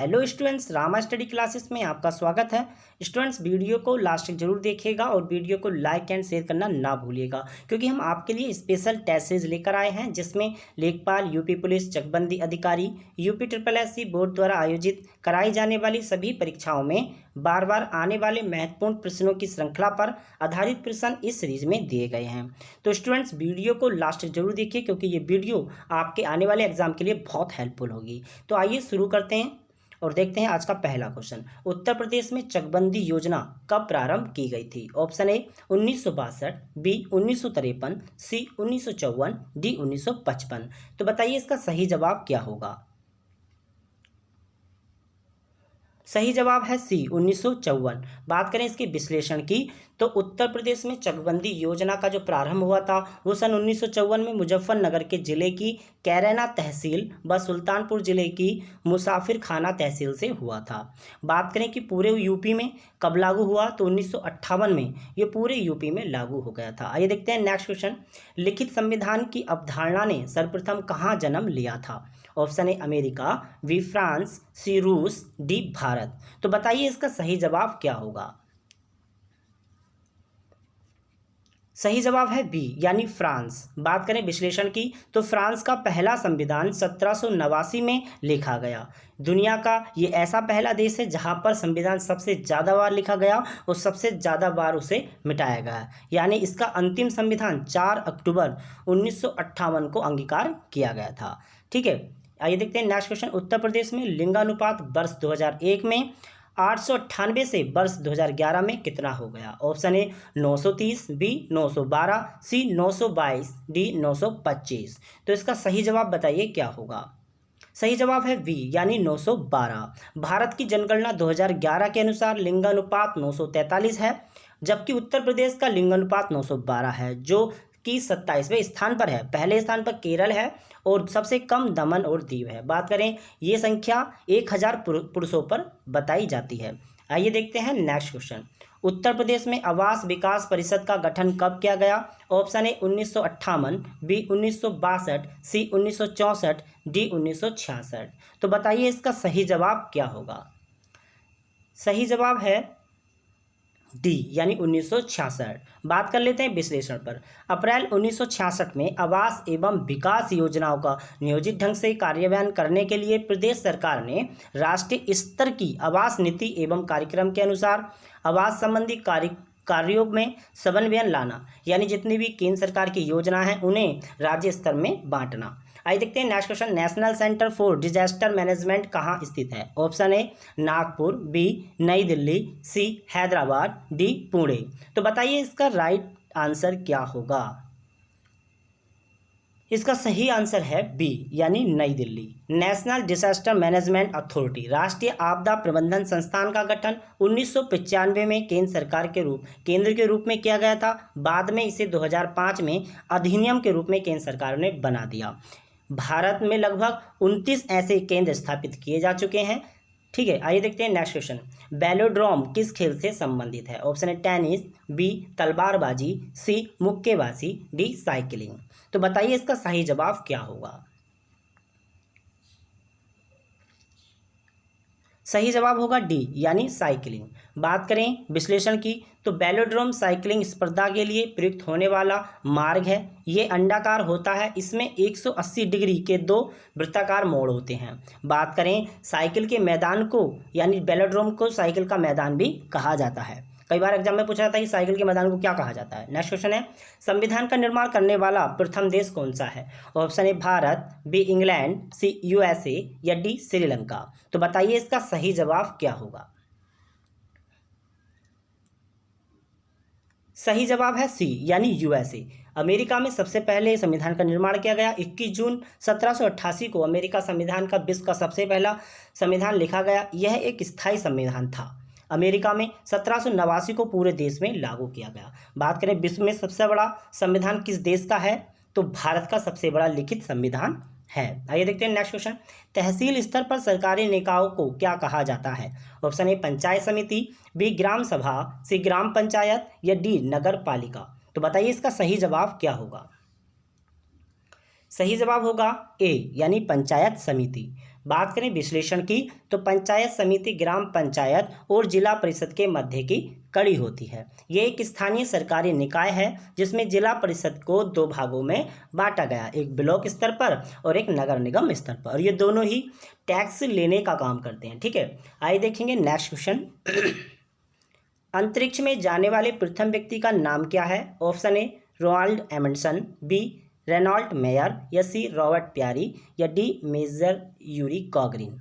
Hello students, Rama study classes में आपका स्वागत है। स्टूडेंट्स, वीडियो को लास्ट तक जरूर देखिएगा और वीडियो को लाइक एंड शेयर करना ना भूलिएगा, क्योंकि हम आपके लिए स्पेशल टेस्ट सीरीज लेकर आए हैं जिसमें लेखपाल, यूपी पुलिस, चकबंदी अधिकारी, यूपी SSSC बोर्ड द्वारा आयोजित कराई जाने वाली सभी परीक्षाओं में बार बार आने वाले महत्वपूर्ण प्रश्नों की श्रृंखला पर आधारित प्रश्न इस सीरीज में दिए गए हैं। तो स्टूडेंट्स, वीडियो को लास्ट तक जरूर देखिए, क्योंकि ये वीडियो आपके आने वाले एग्जाम के लिए बहुत हेल्पफुल होगी। तो आइए शुरू करते हैं और देखते हैं आज का पहला क्वेश्चन। उत्तर प्रदेश में चकबंदी योजना कब प्रारंभ की गई थी? Option A 1962, B 1953, C 1954, D 1955। तो बताइए इसका सही जवाब क्या होगा। सही जवाब है सी 1954। बात करें इसके विश्लेषण की, तो उत्तर प्रदेश में चकबंदी योजना का जो प्रारंभ हुआ था वो सन 1954 में मुजफ्फरनगर के जिले की कैरना तहसील व सुल्तानपुर जिले की मुसाफिर खाना तहसील से हुआ था। बात करें कि पूरे यूपी में कब लागू हुआ, तो 1958 में ये पूरे यूपी में लागू हो गया था। आइए देखते हैं नेक्स्ट क्वेश्चन। लिखित संविधान की अवधारणा ने सर्वप्रथम कहाँ जन्म लिया था? Option A America, B France, C रूस, डी भारत। तो बताइए इसका सही जवाब क्या होगा। सही जवाब है बी यानी फ्रांस। बात करें विश्लेषण की, तो फ्रांस का पहला संविधान 1789 में लिखा गया। दुनिया का ये ऐसा पहला देश है जहां पर संविधान सबसे ज़्यादा बार लिखा गया और सबसे ज़्यादा बार उसे मिटाया गया, यानी इसका अंतिम संविधान 4 अक्टूबर 1958 को अंगीकार किया गया था। ठीक है, आइए देखते हैं नेक्स्ट क्वेश्चन। उत्तर प्रदेश में लिंगानुपात वर्ष 2001 में 898 से वर्ष 2011 में कितना हो गया? Option A 930, B 912, C 922, D 925। तो इसका सही जवाब बताइए क्या होगा। सही जवाब है बी यानी 912। भारत की जनगणना 2011 के अनुसार लिंगानुपात 943 है, जबकि उत्तर प्रदेश का लिंगानुपात 912 है, जो कि 27वें स्थान पर है। पहले स्थान पर केरल है और सबसे कम दमन और दीव है। बात करें, ये संख्या 1000 पुरुषों पर बताई जाती है। आइए देखते हैं नेक्स्ट क्वेश्चन। उत्तर प्रदेश में आवास विकास परिषद का गठन कब किया गया? Option A 1958, B 1962, C 1964, D 1966। तो बताइए इसका सही जवाब क्या होगा। सही जवाब है डी यानी 1966। बात कर लेते हैं विश्लेषण पर। अप्रैल 1966 में आवास एवं विकास योजनाओं का नियोजित ढंग से कार्यान्वयन करने के लिए प्रदेश सरकार ने राष्ट्रीय स्तर की आवास नीति एवं कार्यक्रम के अनुसार आवास संबंधी कार्यों में समन्वय लाना, यानी जितनी भी केंद्र सरकार की योजना है उन्हें राज्य स्तर में बांटना। आइए देखते हैं next question. National centre for disaster management कहाँ स्थित है? ऑप्शन ए नागपुर, बी नई दिल्ली, सी हैदराबाद, डी पुणे। तो बताइए इसका राइट आंसर क्या होगा। इसका सही आंसर है बी यानी नई Delhi. National disaster management authority राष्ट्रीय आपदा प्रबंधन संस्थान का गठन 1995 में केंद्र के रूप में किया गया था। बाद में इसे 2005 में अधिनियम के रूप में केंद्र सरकार ने बना दिया। भारत में लगभग 29 ऐसे केंद्र स्थापित किए जा चुके हैं। ठीक है, आइए देखते हैं नेक्स्ट क्वेश्चन। वेलोड्रोम किस खेल से संबंधित है? ऑप्शन ए टेनिस, बी तलवारबाजी, सी मुक्केबाजी, डी साइकिलिंग। तो बताइए इसका सही जवाब क्या होगा। सही जवाब होगा डी यानी साइकिलिंग। बात करें विश्लेषण की, तो वेलोड्रोम साइकिलिंग स्पर्धा के लिए प्रयुक्त होने वाला मार्ग है। ये अंडाकार होता है, इसमें 180 डिग्री के 2 वृत्ताकार मोड़ होते हैं। बात करें साइकिल के मैदान को, यानी वेलोड्रोम को साइकिल का मैदान भी कहा जाता है। कई बार एग्जाम में पूछा जाता है कि साइकिल के मैदान को क्या कहा जाता है। नेक्स्ट क्वेश्चन है, संविधान का निर्माण करने वाला प्रथम देश कौन सा है? Option A Bharat, B England, C USA या डी श्रीलंका। तो बताइए इसका सही जवाब क्या होगा। सही जवाब है सी यानी USA। अमेरिका में सबसे पहले संविधान का निर्माण किया गया। 21 जून 1788 को अमेरिका संविधान का विश्व का सबसे पहला संविधान लिखा गया। यह एक स्थायी संविधान था। अमेरिका में 1789 को पूरे देश में लागू किया गया। बात करें विश्व में सबसे बड़ा संविधान किस देश का है, तो भारत का सबसे बड़ा लिखित संविधान है। आइए देखते हैं नेक्स्ट क्वेश्चन। तहसील स्तर पर सरकारी निकायों को क्या कहा जाता है? ऑप्शन ए पंचायत समिति, बी ग्राम सभा, सी ग्राम पंचायत या डी नगर पालिका। तो बताइए इसका सही जवाब क्या होगा। सही जवाब होगा ए यानी पंचायत समिति। बात करें विश्लेषण की तो पंचायत समिति ग्राम पंचायत और जिला परिषद के मध्य की कड़ी होती है। ये एक स्थानीय सरकारी निकाय है जिसमें जिला परिषद को दो भागों में बांटा गया, एक ब्लॉक स्तर पर और एक नगर निगम स्तर पर, और ये दोनों ही टैक्स लेने का काम करते हैं। ठीक है, आइए देखेंगे नेक्स्ट क्वेश्चन। अंतरिक्ष में जाने वाले प्रथम व्यक्ति का नाम क्या है? Option A Ronald Amundsen, B Renault Meyer, या सी रॉबर्ट प्यारी, या डी मेजर यूरी गॉगरिन।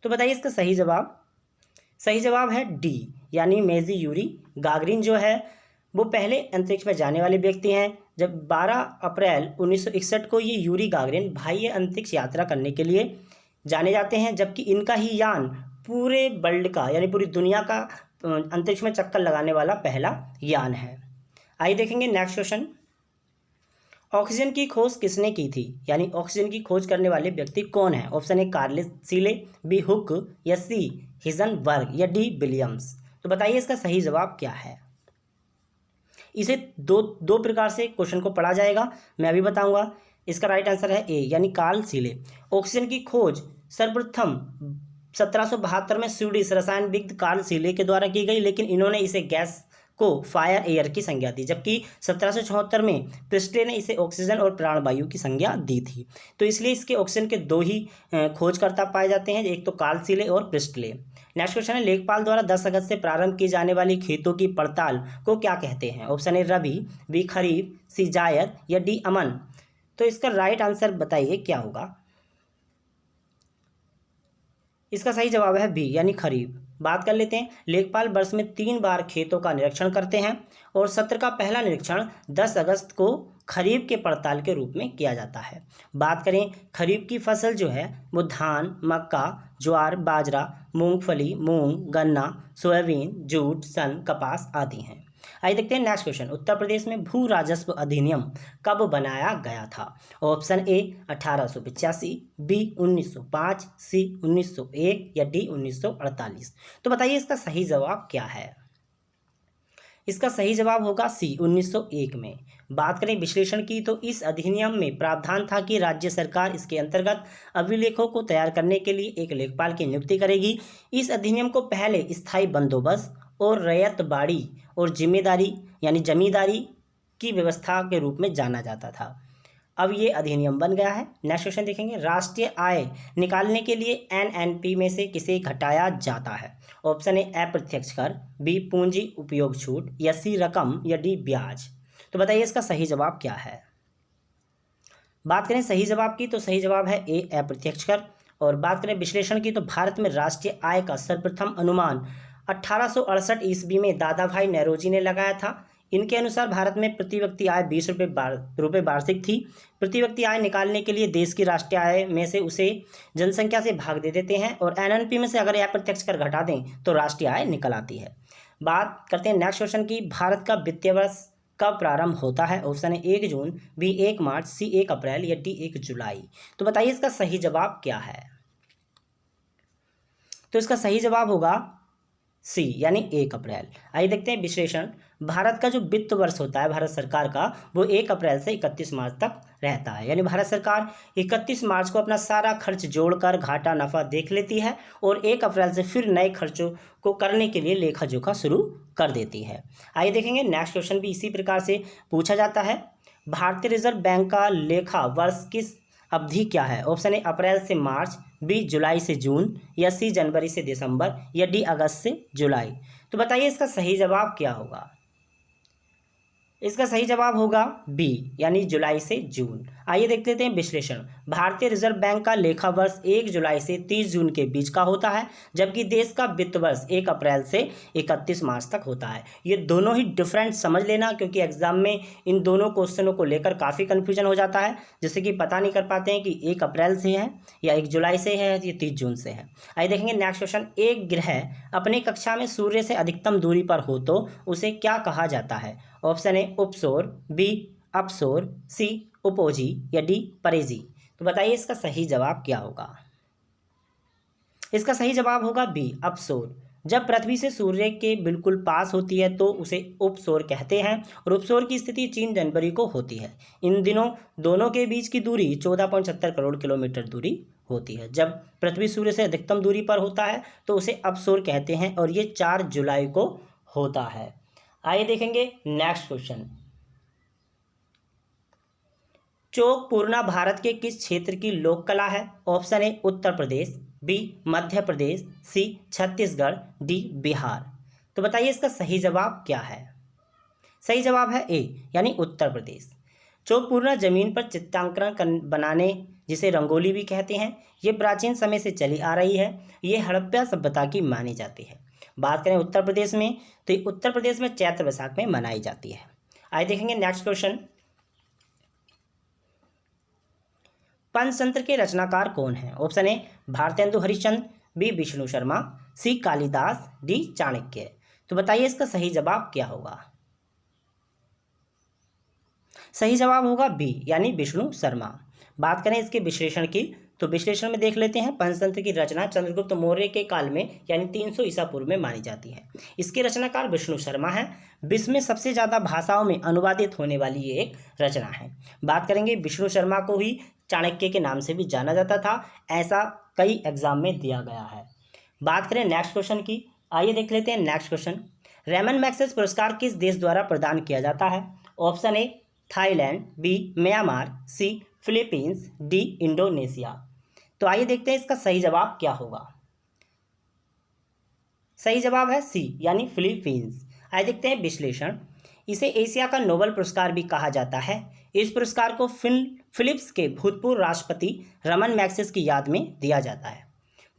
तो बताइए इसका सही जवाब। सही जवाब है डी, यानी मेजी यूरी गागरिन जो है वो पहले अंतरिक्ष में जाने वाले व्यक्ति हैं। जब 12 अप्रैल 1961 को ये यूरी गागरिन बाह्य अंतरिक्ष यात्रा करने के लिए जाने जाते हैं, जबकि इनका ही यान पूरे वर्ल्ड का यानी पूरी दुनिया का अंतरिक्ष में चक्कर लगाने वाला पहला यान है। आइए देखेंगे नेक्स्ट क्वेश्चन। ऑक्सीजन की खोज किसने की थी? यानी ऑक्सीजन की खोज करने वाले व्यक्ति कौन है? Option A Karl Seeley, B Hooke, या सी हिजनबर्ग, या डी विलियम्स। तो बताइए इसका सही जवाब क्या है। इसे दो प्रकार से क्वेश्चन को पढ़ा जाएगा, मैं अभी बताऊंगा। इसका राइट आंसर है ए, यानी कार्ल सीले। ऑक्सीजन की खोज सर्वप्रथम 1772 में स्वीडिश रसायनविद कार्ल सीले के द्वारा की गई, लेकिन इन्होंने इसे गैस को फायर एयर की संज्ञा दी, जबकि 1774 में प्रिस्टले ने इसे ऑक्सीजन और प्राणवायु की संज्ञा दी थी। तो इसलिए इसके ऑक्सीजन के दो ही खोजकर्ता पाए जाते हैं, एक तो कार्ल सीले और प्रिस्टले। नेक्स्ट क्वेश्चन है, लेखपाल द्वारा 10 अगस्त से प्रारंभ की जाने वाली खेतों की पड़ताल को क्या कहते हैं? ऑप्शन ए रबी, बी खरीफ, सी जायद, या डी अमन। तो इसका राइट आंसर बताइए क्या होगा। इसका सही जवाब है बी, यानी खरीफ। बात कर लेते हैं। लेखपाल वर्ष में 3 बार खेतों का निरीक्षण करते हैं और सत्र का पहला निरीक्षण 10 अगस्त को खरीफ के पड़ताल के रूप में किया जाता है। बात करें खरीफ की फसल जो है वो धान, मक्का, ज्वार, बाजरा, मूंगफली, मूंग, गन्ना, सोयाबीन, जूट, सन, कपास आदि हैं। आइए देखते हैं नेक्स्ट क्वेश्चन। उत्तर प्रदेश में भू राजस्व अधिनियम कब बनाया गया था? ऑप्शन ए 1885, बी 1905, सी 1901, या डी 1948। तो बताइए इसका सही जवाब क्या है। इसका सही जवाब होगा सी 1901 में। बात करें विश्लेषण की तो इस अधिनियम में प्रावधान था कि राज्य सरकार इसके अंतर्गत अभिलेखों को तैयार करने के लिए एक लेखपाल की नियुक्ति करेगी। इस अधिनियम को पहले स्थायी बंदोबस्त और रैयतबाड़ी और जिम्मेदारी यानी जमींदारी की व्यवस्था के रूप में जाना जाता था। अब ये अधिनियम बन गया है। नेक्स्ट क्वेश्चन देखेंगे। राष्ट्रीय आय निकालने के लिए एनएनपी में से किसे घटाया जाता है? ऑप्शन ए अप्रत्यक्ष कर, बी पूंजी उपयोग छूट, या सी रकम, या डी ब्याज। तो बताइए इसका सही जवाब क्या है। बात करें सही जवाब की तो सही जवाब है ए अप्रत्यक्ष कर। और बात करें विश्लेषण की तो भारत में राष्ट्रीय आय का सर्वप्रथम अनुमान 1868 ईस्वी में दादा भाई नेरोजी ने लगाया था। इनके अनुसार भारत में प्रति व्यक्ति आय 20 रुपये वार्षिक थी। प्रति व्यक्ति आय निकालने के लिए देश की राष्ट्रीय आय में से उसे जनसंख्या से भाग दे देते हैं और एनएनपी में से अगर अप्रत्यक्ष कर घटा दें तो राष्ट्रीय आय निकल आती है। बात करते हैं नेक्स्ट क्वेश्चन की। भारत का वित्तीय वर्ष कब प्रारंभ होता है? ऑप्शन है 1 जून, बी 1 मार्च, सी 1 अप्रैल, या डी 1 जुलाई। तो बताइए इसका सही जवाब क्या है। तो इसका सही जवाब होगा सी, यानी 1 अप्रैल। आइए देखते हैं विश्लेषण। भारत का जो वित्त वर्ष होता है भारत सरकार का वो 1 अप्रैल से 31 मार्च तक रहता है। यानी भारत सरकार 31 मार्च को अपना सारा खर्च जोड़कर घाटा नफा देख लेती है और 1 अप्रैल से फिर नए खर्चों को करने के लिए लेखा जोखा शुरू कर देती है। आइए देखेंगे नेक्स्ट क्वेश्चन भी इसी प्रकार से पूछा जाता है। भारतीय रिजर्व बैंक का लेखा वर्ष किस अवधि क्या है? ऑप्शन ए अप्रैल से मार्च, बी जुलाई से जून, या सी जनवरी से दिसंबर, या डी अगस्त से जुलाई। तो बताइए इसका सही जवाब क्या होगा। इसका सही जवाब होगा बी, यानी जुलाई से जून। आइए देख लेते हैं विश्लेषण। भारतीय रिजर्व बैंक का लेखा वर्ष 1 जुलाई से 30 जून के बीच का होता है, जबकि देश का वित्त वर्ष 1 अप्रैल से 31 मार्च तक होता है। ये दोनों ही डिफरेंट समझ लेना, क्योंकि एग्जाम में इन दोनों क्वेश्चनों को लेकर काफ़ी कन्फ्यूजन हो जाता है, जैसे कि पता नहीं कर पाते हैं कि 1 अप्रैल से है या 1 जुलाई से है या 30 जून से है। आइए देखेंगे नेक्स्ट क्वेश्चन। एक ग्रह अपनी कक्षा में सूर्य से अधिकतम दूरी पर हो तो उसे क्या कहा जाता है? ऑप्शन ए उपसौर, बी अपसौर, सी उपोजी, या डी परेजी। तो बताइए इसका सही जवाब क्या होगा। इसका सही जवाब होगा बी अपसौर। जब पृथ्वी से सूर्य के बिल्कुल पास होती है तो उसे उपसौर कहते हैं और उपसौर की स्थिति 3 जनवरी को होती है। इन दिनों दोनों के बीच की दूरी 14.70 करोड़ किलोमीटर दूरी होती है। जब पृथ्वी सूर्य से अधिकतम दूरी पर होता है तो उसे अपसोर कहते हैं और ये 4 जुलाई को होता है। आइए देखेंगे नेक्स्ट क्वेश्चन। चौक पूर्णा भारत के किस क्षेत्र की लोक कला है? Option A Uttar Pradesh, B Madhya Pradesh, C Chhattisgarh, D Bihar. तो बताइए इसका सही जवाब क्या है? सही जवाब है ए यानी उत्तर प्रदेश। चौक पूर्णा जमीन पर चित्रांकन बनाने, जिसे रंगोली भी कहते हैं, ये प्राचीन समय से चली आ रही है। ये हड़प्पा सभ्यता की मानी जाती है। बात करें उत्तर प्रदेश में तो ये उत्तर प्रदेश में चैत्र वैशाख में मनाई जाती है। आइए देखेंगे नेक्स्ट क्वेश्चन। पंचतंत्र के रचनाकार कौन है? Option A Bharatendu Harishchandra, B Vishnu Sharma, C Kalidas, D Chanakya. तो बताइए इसका सही जवाब क्या होगा? सही जवाब होगा बी यानी विष्णु शर्मा। बात करें इसके विश्लेषण की तो विश्लेषण में देख लेते हैं। पंचतंत्र की रचना चंद्रगुप्त मौर्य के काल में यानी 300 ईसा पूर्व में मानी जाती है। इसके रचनाकार विष्णु शर्मा हैं। विश्व में सबसे ज़्यादा भाषाओं में अनुवादित होने वाली ये एक रचना है। बात करेंगे विष्णु शर्मा को ही चाणक्य के नाम से भी जाना जाता था, ऐसा कई एग्जाम में दिया गया है। बात करें नेक्स्ट क्वेश्चन की, आइए देख लेते हैं नेक्स्ट क्वेश्चन। रेमन मैग्सेसे पुरस्कार किस देश द्वारा प्रदान किया जाता है? Option A Thailand, B Myanmar, C Philippines, D Indonesia. तो आइए देखते हैं इसका सही जवाब क्या होगा। सही जवाब है सी यानी फिलीपींस। आइए देखते हैं विश्लेषण। इसे एशिया का नोबेल पुरस्कार भी कहा जाता है। इस पुरस्कार को फिलिप्स के भूतपूर्व राष्ट्रपति रमन मैग्सेसे की याद में दिया जाता है।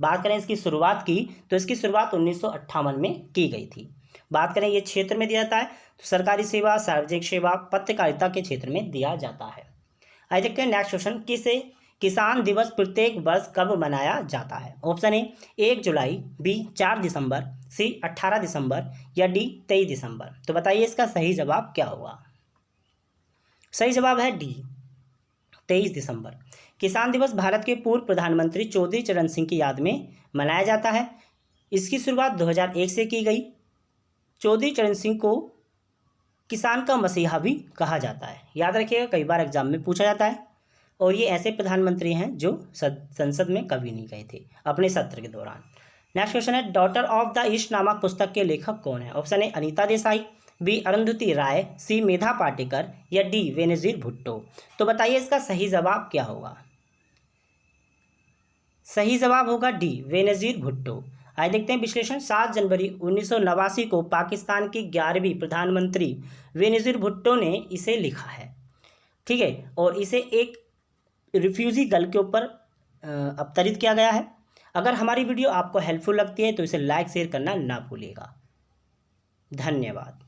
बात करें इसकी शुरुआत की तो इसकी शुरुआत 1958 में की गई थी। बात करें ये क्षेत्र में दिया जाता है तो सरकारी सेवा, सार्वजनिक सेवा, पत्रकारिता के क्षेत्र में दिया जाता है। आइए देखते हैं नेक्स्ट क्वेश्चन। किसान दिवस प्रत्येक वर्ष कब मनाया जाता है? ऑप्शन ए 1 जुलाई, बी 4 दिसंबर, सी 18 दिसंबर या डी 23 दिसंबर। तो बताइए इसका सही जवाब क्या होगा? सही जवाब है डी 23 दिसंबर। किसान दिवस भारत के पूर्व प्रधानमंत्री चौधरी चरण सिंह की याद में मनाया जाता है। इसकी शुरुआत 2001 से की गई। चौधरी चरण सिंह को किसान का मसीहा भी कहा जाता है। याद रखिएगा, कई बार एग्जाम में पूछा जाता है। और ये ऐसे प्रधानमंत्री हैं जो संसद में कभी नहीं गए थे अपने सत्र के दौरान। नेक्स्ट क्वेश्चन है डॉटर ऑफ द ईस्ट नामक पुस्तक के लेखक कौन है? Option A Anita Desai, B Arundhati Roy, C Medha Patkar या डी बेनजीर भुट्टो। तो बताइए इसका सही जवाब क्या होगा? सही जवाब होगा डी बेनजीर भुट्टो। आइए देखते हैं विश्लेषण। 7 जनवरी 1989 को पाकिस्तान के 11वीं प्रधानमंत्री बेनजीर भुट्टो ने इसे लिखा है। ठीक है, और इसे एक रिफ्यूजी गर्ल के ऊपर अवतरित किया गया है। अगर हमारी वीडियो आपको हेल्पफुल लगती है तो इसे लाइक शेयर करना ना भूलिएगा। धन्यवाद।